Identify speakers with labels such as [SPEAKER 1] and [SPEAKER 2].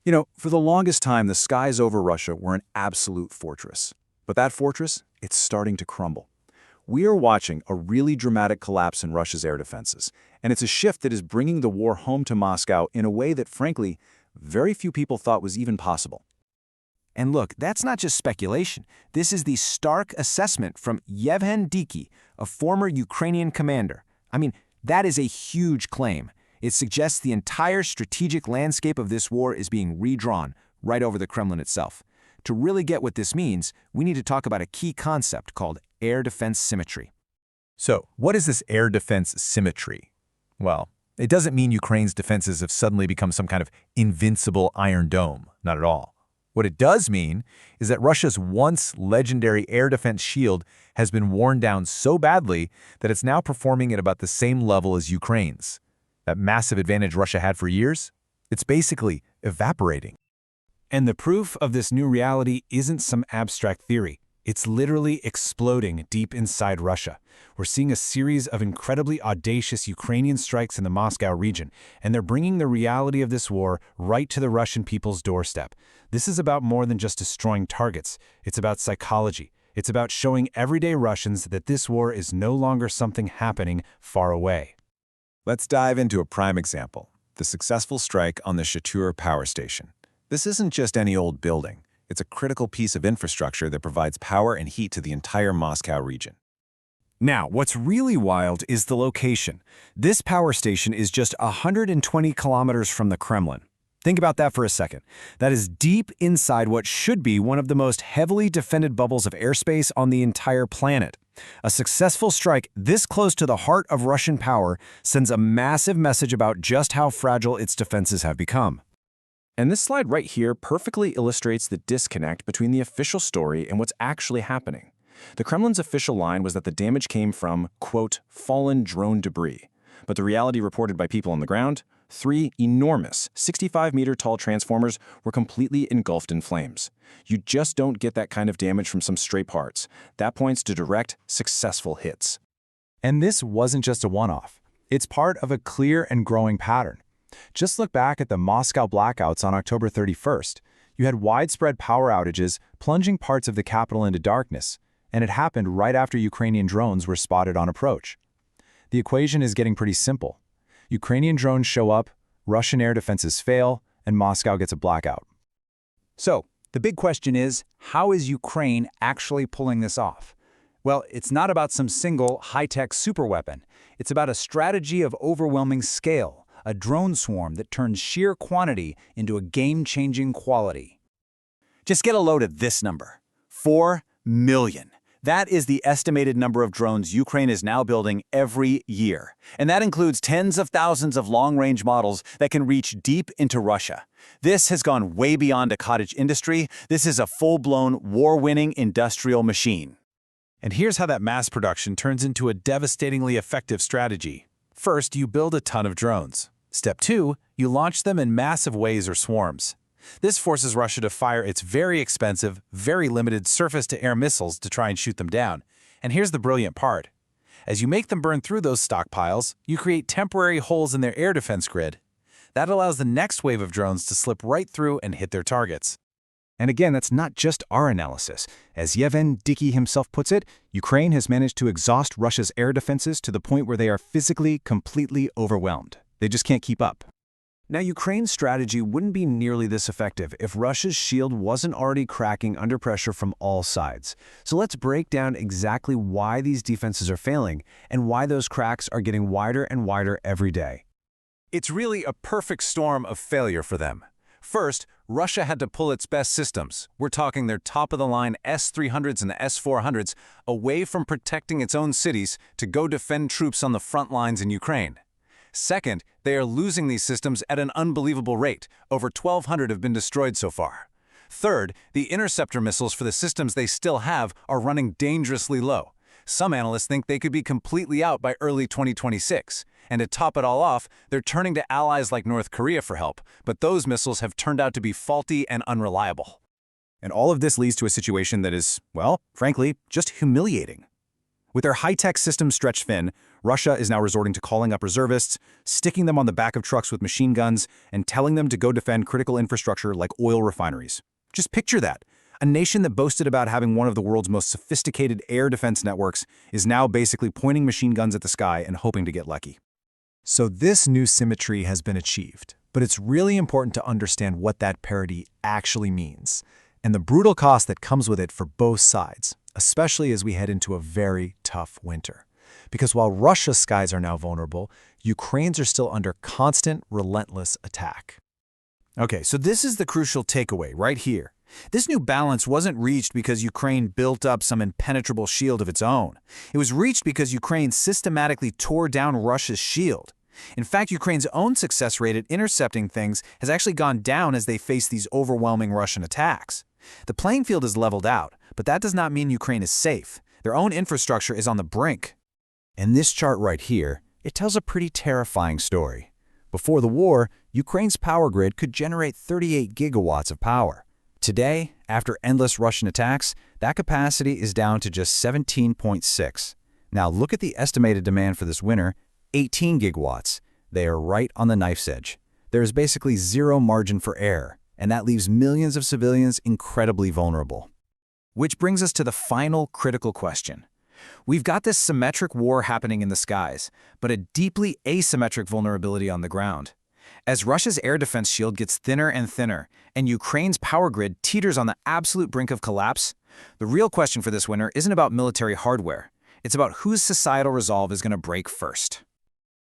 [SPEAKER 1] For the longest time, the skies over Russia were an absolute fortress. But that fortress, it's starting to crumble. We are watching a really dramatic collapse in Russia's air defenses, and it's a shift that is bringing the war home to Moscow in a way that, frankly, very few people thought was even possible.
[SPEAKER 2] And look, that's not just speculation. This is the stark assessment from Yevhen Diki, a former Ukrainian commander. That is a huge claim. It suggests the entire strategic landscape of this war is being redrawn right over the Kremlin itself. To really get what this means, we need to talk about a key concept called air defense symmetry.
[SPEAKER 3] So, what is this air defense symmetry? Well, it doesn't mean Ukraine's defenses have suddenly become some kind of invincible Iron Dome, not at all. What it does mean is that Russia's once legendary air defense shield has been worn down so badly that it's now performing at about the same level as Ukraine's. That massive advantage Russia had for years, it's basically evaporating.
[SPEAKER 4] And the proof of this new reality isn't some abstract theory. It's literally exploding deep inside Russia. We're seeing a series of incredibly audacious Ukrainian strikes in the Moscow region, and they're bringing the reality of this war right to the Russian people's doorstep. This is about more than just destroying targets. It's about psychology. It's about showing everyday Russians that this war is no longer something happening far away.
[SPEAKER 5] Let's dive into a prime example, the successful strike on the Shatur power station. This isn't just any old building. It's a critical piece of infrastructure that provides power and heat to the entire Moscow region.
[SPEAKER 2] Now, what's really wild is the location. This power station is just 120 kilometers from the Kremlin. Think about that for a second. That is deep inside what should be one of the most heavily defended bubbles of airspace on the entire planet. A successful strike this close to the heart of Russian power sends a massive message about just how fragile its defenses have become.
[SPEAKER 1] And this slide right here perfectly illustrates the disconnect between the official story and what's actually happening. The Kremlin's official line was that the damage came from, quote, fallen drone debris. But the reality reported by people on the ground, 3 enormous 65-meter-tall transformers were completely engulfed in flames. You just don't get that kind of damage from some stray parts. That points to direct, successful hits.
[SPEAKER 3] And this wasn't just a one-off. It's part of a clear and growing pattern. Just look back at the Moscow blackouts on October 31st. You had widespread power outages, plunging parts of the capital into darkness, and it happened right after Ukrainian drones were spotted on approach. The equation is getting pretty simple. Ukrainian drones show up, Russian air defenses fail, and Moscow gets a blackout.
[SPEAKER 6] So, the big question is, how is Ukraine actually pulling this off? Well, it's not about some single high-tech superweapon. It's about a strategy of overwhelming scale, a drone swarm that turns sheer quantity into a game-changing quality.
[SPEAKER 7] Just get a load of this number, 4 million. That is the estimated number of drones Ukraine is now building every year. And that includes tens of thousands of long-range models that can reach deep into Russia. This has gone way beyond a cottage industry. This is a full-blown, war-winning industrial machine.
[SPEAKER 4] And here's how that mass production turns into a devastatingly effective strategy. First, you build a ton of drones. Step 2, you launch them in massive waves or swarms. This forces Russia to fire its very expensive, very limited surface-to-air missiles to try and shoot them down. And here's the brilliant part. As you make them burn through those stockpiles, you create temporary holes in their air defense grid. That allows the next wave of drones to slip right through and hit their targets.
[SPEAKER 2] And again, that's not just our analysis. As Yevhen Diki himself puts it, Ukraine has managed to exhaust Russia's air defenses to the point where they are physically, completely overwhelmed. They just can't keep up. Now, Ukraine's strategy wouldn't be nearly this effective if Russia's shield wasn't already cracking under pressure from all sides. So let's break down exactly why these defenses are failing and why those cracks are getting wider and wider every day.
[SPEAKER 4] It's really a perfect storm of failure for them. First, Russia had to pull its best systems. We're talking their top-of-the-line S-300s and S-400s away from protecting its own cities to go defend troops on the front lines in Ukraine. Second, they are losing these systems at an unbelievable rate. Over 1,200 have been destroyed so far. Third, the interceptor missiles for the systems they still have are running dangerously low. Some analysts think they could be completely out by early 2026. And to top it all off, they're turning to allies like North Korea for help, but those missiles have turned out to be faulty and unreliable.
[SPEAKER 2] And all of this leads to a situation that is, well, frankly, just humiliating. With their high-tech systems stretched thin, Russia is now resorting to calling up reservists, sticking them on the back of trucks with machine guns, and telling them to go defend critical infrastructure like oil refineries. Just picture that. A nation that boasted about having one of the world's most sophisticated air defense networks is now basically pointing machine guns at the sky and hoping to get lucky.
[SPEAKER 1] So this new symmetry has been achieved, but it's really important to understand what that parity actually means, and the brutal cost that comes with it for both sides, especially as we head into a very tough winter. Because while Russia's skies are now vulnerable, Ukraine's are still under constant, relentless attack.
[SPEAKER 7] Okay, so this is the crucial takeaway right here. This new balance wasn't reached because Ukraine built up some impenetrable shield of its own. It was reached because Ukraine systematically tore down Russia's shield. In fact, Ukraine's own success rate at intercepting things has actually gone down as they face these overwhelming Russian attacks. The playing field is leveled out, but that does not mean Ukraine is safe. Their own infrastructure is on the brink. And this chart right here, it tells a pretty terrifying story. Before the war, Ukraine's power grid could generate 38 gigawatts of power. Today, after endless Russian attacks, that capacity is down to just 17.6. Now look at the estimated demand for this winter, 18 gigawatts. They are right on the knife's edge. There is basically zero margin for error, and that leaves millions of civilians incredibly vulnerable. Which brings us to the final critical question. We've got this symmetric war happening in the skies, but a deeply asymmetric vulnerability on the ground. As Russia's air defense shield gets thinner and thinner, and Ukraine's power grid teeters on the absolute brink of collapse, the real question for this winter isn't about military hardware. It's about whose societal resolve is going to break first.